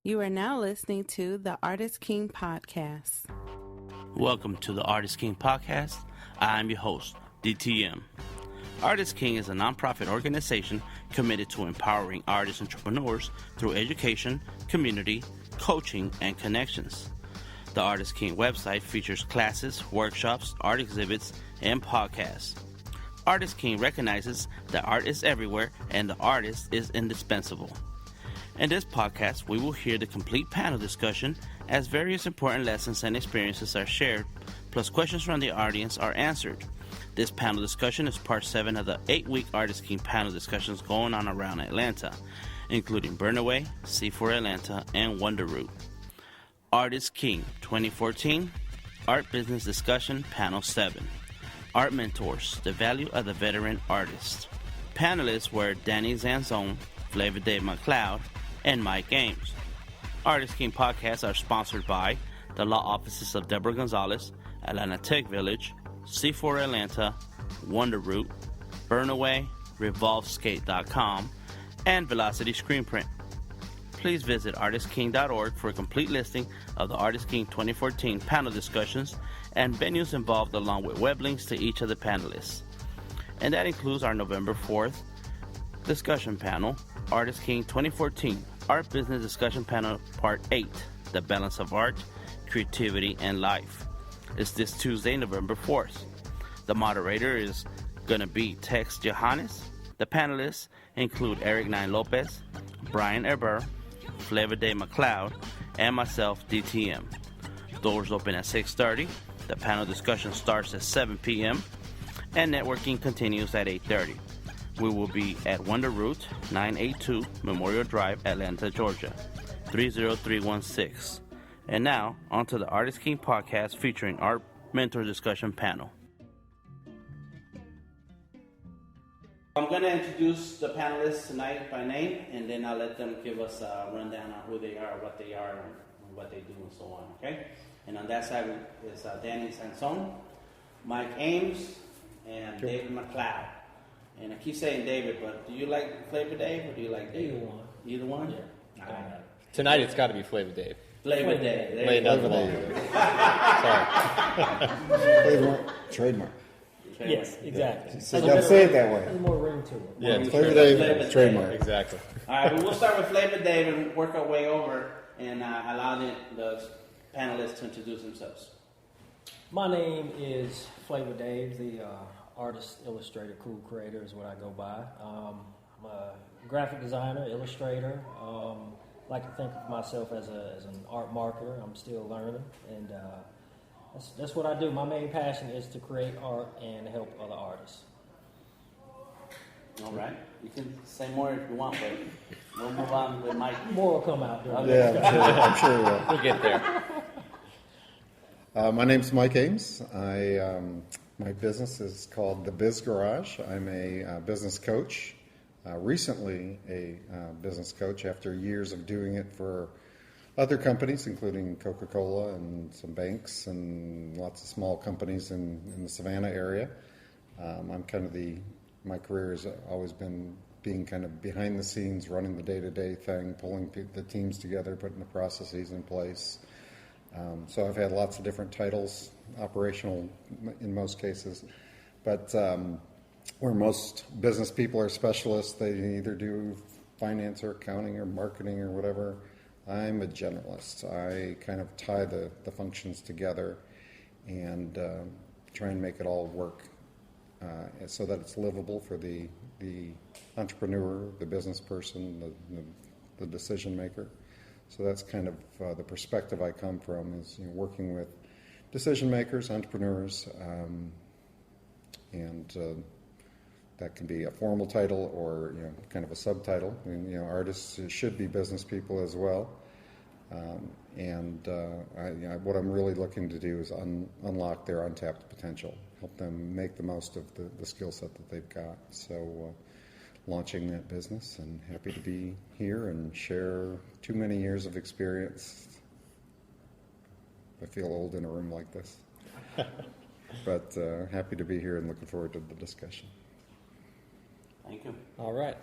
You are now listening to the Artist King Podcast. Welcome to the Artist King Podcast. I'm your host, DTM. Artist King is a nonprofit organization committed to empowering artists and entrepreneurs through education, community, coaching, and connections. The Artist King website features classes, workshops, art exhibits, and podcasts. Artist King recognizes that art is everywhere and the artist is indispensable. In this podcast, we will hear the complete panel discussion as various important lessons and experiences are shared, plus questions from the audience are answered. This panel discussion is part 7 of the 8-week Artist King panel discussions going on around Atlanta, including Burnaway, Cipher Atlanta, and WonderRoot. Artist King 2014 Art Business Discussion Panel 7. Art Mentors, the Value of the Veteran Artist. Panelists were Danny Zanzone, Flavor Dave McLeod, and Mike Ames. Artist King podcasts are sponsored by the law offices of Deborah Gonzalez, Atlanta Tech Village, C4 Atlanta, WonderRoot, Burnaway, RevolveSkate.com, and Velocity Screenprint. Please visit artistking.org for a complete listing of the Artist King 2014 panel discussions and venues involved, along with web links to each of the panelists. And that includes our November 4th discussion panel, Artist King 2014 Art Business Discussion Panel Part 8, The Balance of Art, Creativity, and Life. It's this Tuesday, November 4th. The moderator is going to be Tex Johannes. The panelists include Eric Nine Lopez, Brian Eber, Flavor Day McLeod, and myself, DTM. Doors open at 6:30. The panel discussion starts at 7 p.m. and networking continues at 8:30. We will be at WonderRoot, 982 Memorial Drive, Atlanta, Georgia, 30316. And now, on to the Artist King podcast featuring Art Mentor Discussion Panel. I'm going to introduce the panelists tonight by name, and then I'll let them give us a rundown on who they are, and what they do, and so on, okay? And on that side is Danny Sansone, Mike Ames, and David McLeod. And I keep saying David, but do you like Flavor Dave or do you like David? Either one. Either one? Yeah. All right. Tonight it's got to be Flavor Dave. Flavor Dave. Flavor Dave. Sorry. Trademark. Yes, exactly. So you got to say it that way. There's more ring to it. Yeah, Flavor Dave, trademark. Exactly. All right, well, we'll start with Flavor Dave and work our way over and allow the panelists to introduce themselves. My name is Flavor Dave, the artist, illustrator, cool creator is what I go by. I'm a graphic designer, illustrator. Like to think of myself as an art marketer. I'm still learning, and that's what I do. My main passion is to create art and help other artists. All right. You can say more if you want, but we'll move on with Mike. More will come out. I'm sure it will. We'll get there. My name's Mike Ames. My business is called The Biz Garage. I'm a business coach, recently a business coach after years of doing it for other companies, including Coca-Cola and some banks and lots of small companies in the Savannah area. I'm kind of my career has always been being kind of behind the scenes, running the day-to-day thing, pulling the teams together, putting the processes in place. So I've had lots of different titles, operational in most cases, but where most business people are specialists, they either do finance or accounting or marketing or whatever. I'm a generalist. I kind of tie the functions together and try and make it all work so that it's livable for the entrepreneur, the business person, the decision maker. So that's kind of the perspective I come from, is working with decision makers, entrepreneurs, and that can be a formal title or kind of a subtitle. And, artists should be business people as well. What I'm really looking to do is unlock their untapped potential, help them make the most of the skill set that they've got. So launching that business, and happy to be here and share too many years of experience. I feel old in a room like this. But happy to be here and looking forward to the discussion. Thank you. All right.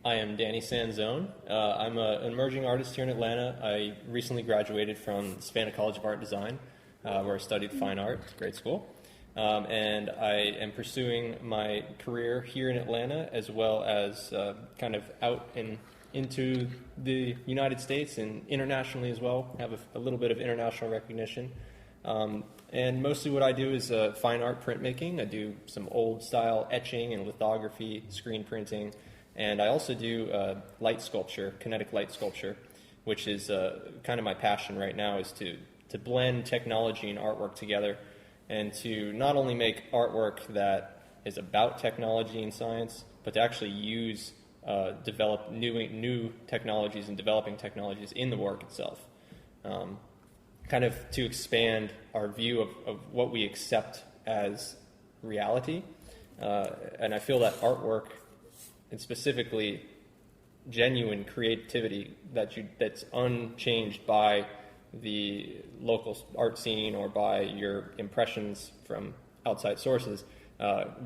I am Danny Sanzone. I'm an emerging artist here in Atlanta. I recently graduated from Savannah College of Art Design, where I studied fine art, grade school. And I am pursuing my career here in Atlanta, as well as kind of out into the United States and internationally as well. Have a little bit of international recognition. And mostly what I do is fine art printmaking. I do some old style etching and lithography, screen printing, and I also do light sculpture, kinetic light sculpture, which is kind of my passion right now, is to blend technology and artwork together, and to not only make artwork that is about technology and science, but to actually use, develop new technologies and developing technologies in the work itself. Kind of to expand our view of what we accept as reality. And I feel that artwork, and specifically genuine creativity that's unchanged by the local art scene or by your impressions from outside sources,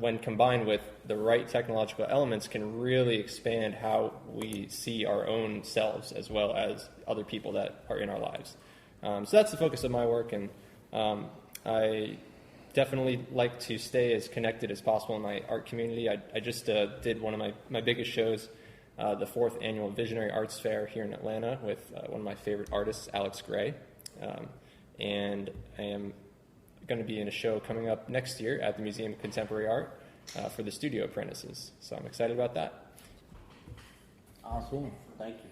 when combined with the right technological elements, can really expand how we see our own selves as well as other people that are in our lives. So that's the focus of my work, and I definitely like to stay as connected as possible in my art community. I just did one of my biggest shows, the 4th Annual Visionary Arts Fair here in Atlanta with one of my favorite artists, Alex Gray. And I am going to be in a show coming up next year at the Museum of Contemporary Art for the Studio Apprentices. So I'm excited about that. Awesome. Thank you.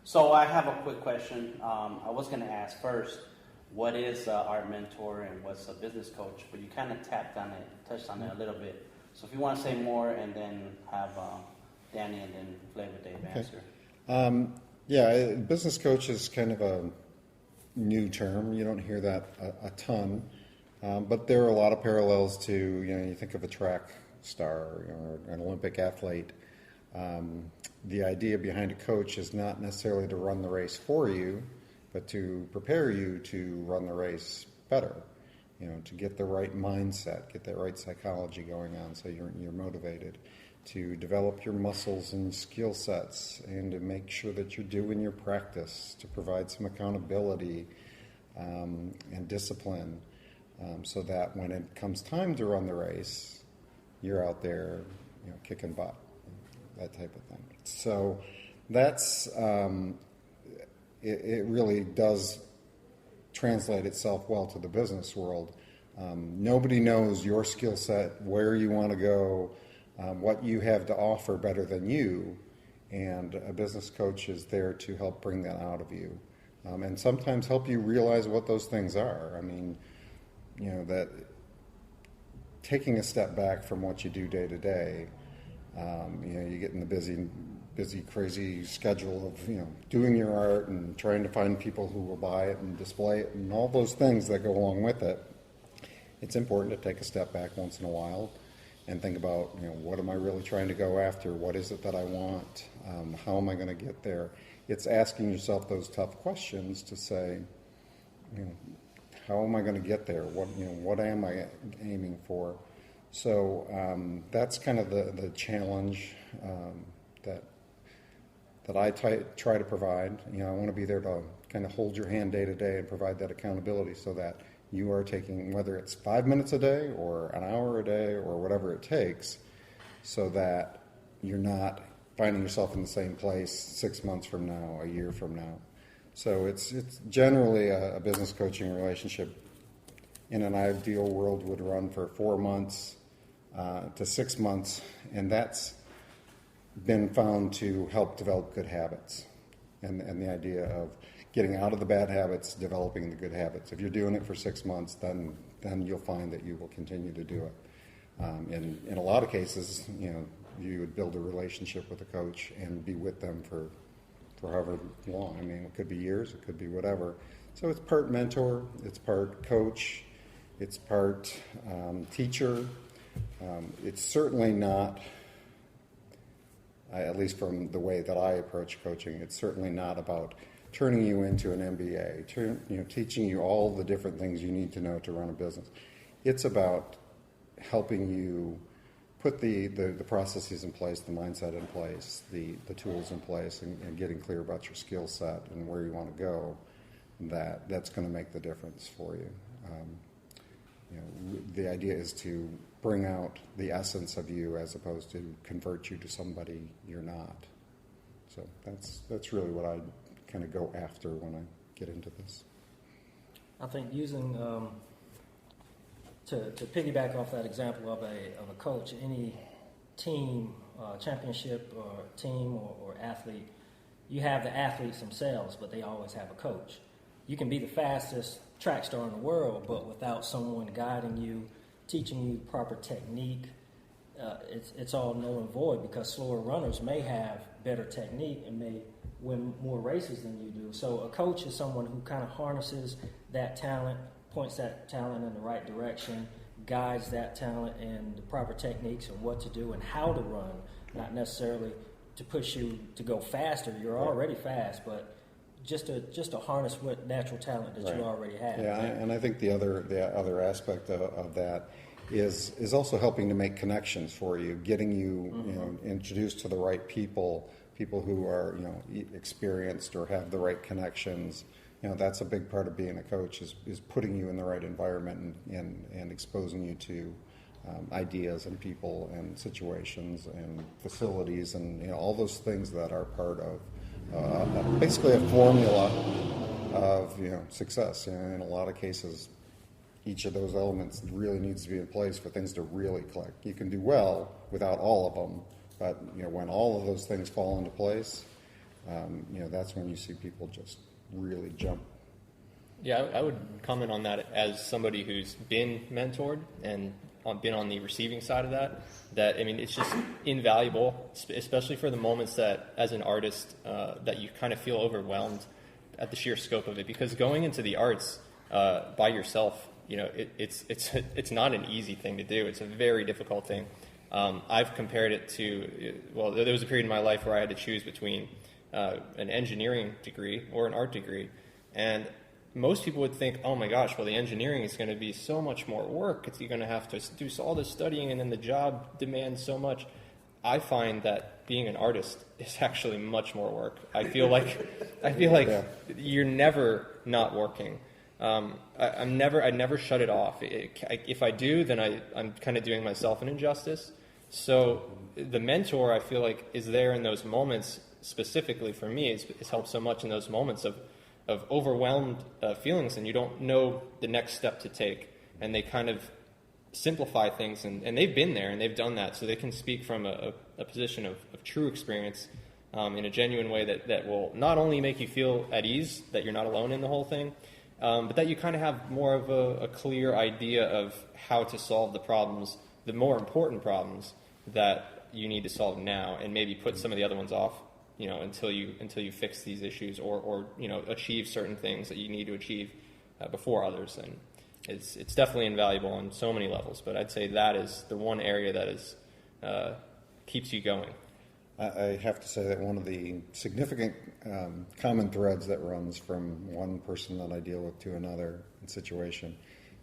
So I have a quick question. I was going to ask first, what is Art Mentor and what's a business coach? But you kind of touched on it a little bit. So if you want to say more, and then have Danny and then Flavor Dave answer. Yeah, business coach is kind of a new term. You don't hear that a ton, but there are a lot of parallels to, you think of a track star or an Olympic athlete. The idea behind a coach is not necessarily to run the race for you, but to prepare you to run the race better, to get the right mindset, get that right psychology going on so you're motivated, to develop your muscles and skill sets, and to make sure that you're doing your practice, to provide some accountability and discipline, so that when it comes time to run the race, you're out there, kicking butt, that type of thing. So that's it really does translate itself well to the business world. Nobody knows your skill set, where you want to go, what you have to offer better than you, and a business coach is there to help bring that out of you, and sometimes help you realize what those things are. I mean, that taking a step back from what you do day to day, you get in the busy, crazy schedule of, doing your art and trying to find people who will buy it and display it and all those things that go along with it. It's important to take a step back once in a while and think about, what am I really trying to go after? What is it that I want? How am I going to get there? It's asking yourself those tough questions to say, how am I going to get there? What am I aiming for? So that's kind of the challenge that I try to provide. I want to be there to kind of hold your hand day to day and provide that accountability so that you are taking, whether it's 5 minutes a day or an hour a day or whatever it takes, so that you're not finding yourself in the same place 6 months from now, a year from now. So it's generally a business coaching relationship in an ideal world would run for 4 months to 6 months, and that's been found to help develop good habits, and the idea of getting out of the bad habits, developing the good habits. If you're doing it for 6 months, then you'll find that you will continue to do it. In a lot of cases, you would build a relationship with a coach and be with them for however long. I mean, it could be years, it could be whatever. So it's part mentor, it's part coach, it's part teacher. It's certainly not, at least from the way that I approach coaching, it's certainly not about turning you into an MBA, teaching you all the different things you need to know to run a business. It's about helping you put the processes in place, the mindset in place, the tools in place, and getting clear about your skill set and where you want to go, that's going to make the difference for you. The idea is to bring out the essence of you as opposed to convert you to somebody you're not. So that's really what I kind of go after when I get into this. I think using to piggyback off that example of a coach, any team, championship or team or athlete, you have the athletes themselves, but they always have a coach. You can be the fastest track star in the world, but without someone guiding you, teaching you proper technique, it's all null and void, because slower runners may have better technique and may win more races than you do. So a coach is someone who kind of harnesses that talent, points that talent in the right direction, guides that talent in the proper techniques and what to do and how to run, not necessarily to push you to go faster. You're already fast, but just to harness what natural talent that you already have. Yeah, and I think the other aspect of that is also helping to make connections for you, getting you, introduced to the right people who are experienced or have the right connections. That's a big part of being a coach is putting you in the right environment and exposing you to ideas and people and situations and facilities and all those things that are part of basically a formula of success. In a lot of cases, each of those elements really needs to be in place for things to really click. You can do well without all of them, but when all of those things fall into place, that's when you see people just really jump. Yeah, I would comment on that as somebody who's been mentored and been on the receiving side of that. It's just invaluable, especially for the moments that, as an artist, that you kind of feel overwhelmed at the sheer scope of it. Because going into the arts by yourself, it's not an easy thing to do. It's a very difficult thing. I've compared it to, there was a period in my life where I had to choose between an engineering degree or an art degree, and most people would think, oh my gosh, the engineering is going to be so much more work. You're going to have to do all this studying, and then the job demands so much. I find that being an artist is actually much more work. I feel like you're never not working. I never shut it off. If I do, then I'm kind of doing myself an injustice. So the mentor, I feel like, is there in those moments. Specifically for me, it's helped so much in those moments of overwhelmed feelings, and you don't know the next step to take, and they kind of simplify things, and they've been there and they've done that, so they can speak from a position of true experience in a genuine way that will not only make you feel at ease that you're not alone in the whole thing, but that you kind of have more of a clear idea of how to solve the problems, the more important problems that you need to solve now, and maybe put some of the other ones off until you fix these issues or achieve certain things that you need to achieve before others. And it's definitely invaluable on so many levels, but I'd say that is the one area that is keeps you going. I have to say that one of the significant common threads that runs from one person that I deal with to another situation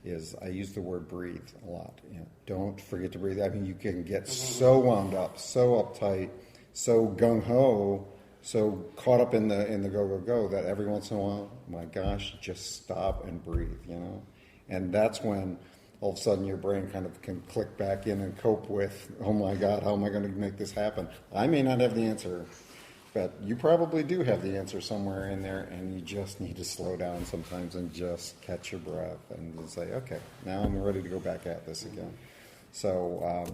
is I use the word breathe a lot. Don't forget to breathe. I mean, you can get so wound up, so uptight, so gung-ho, so caught up in the go that every once in a while, my gosh, just stop and breathe, And that's when all of a sudden your brain kind of can click back in and cope with, oh my God, how am I going to make this happen? I may not have the answer, but you probably do have the answer somewhere in there, and you just need to slow down sometimes and just catch your breath and just say, okay, now I'm ready to go back at this again. So,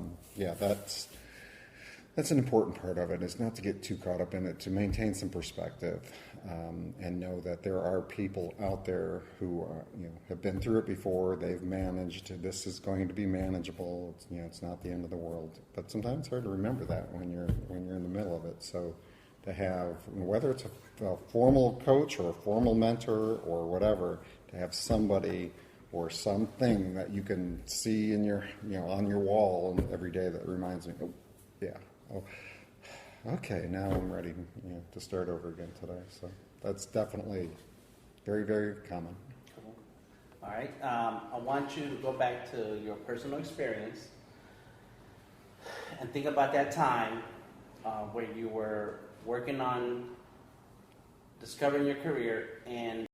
that's an important part of it, is not to get too caught up in it, to maintain some perspective and know that there are people out there who are, have been through it before, they've managed, this is going to be manageable, it's not the end of the world. But sometimes it's hard to remember that when you're in the middle of it. So to have, whether it's a formal coach or a formal mentor or whatever, to have somebody or something that you can see in your, on your wall every day that reminds me, okay, now I'm ready to start over again today. So that's definitely very, very common. Cool. All right. I want you to go back to your personal experience. and think about that time where you were working on discovering your career and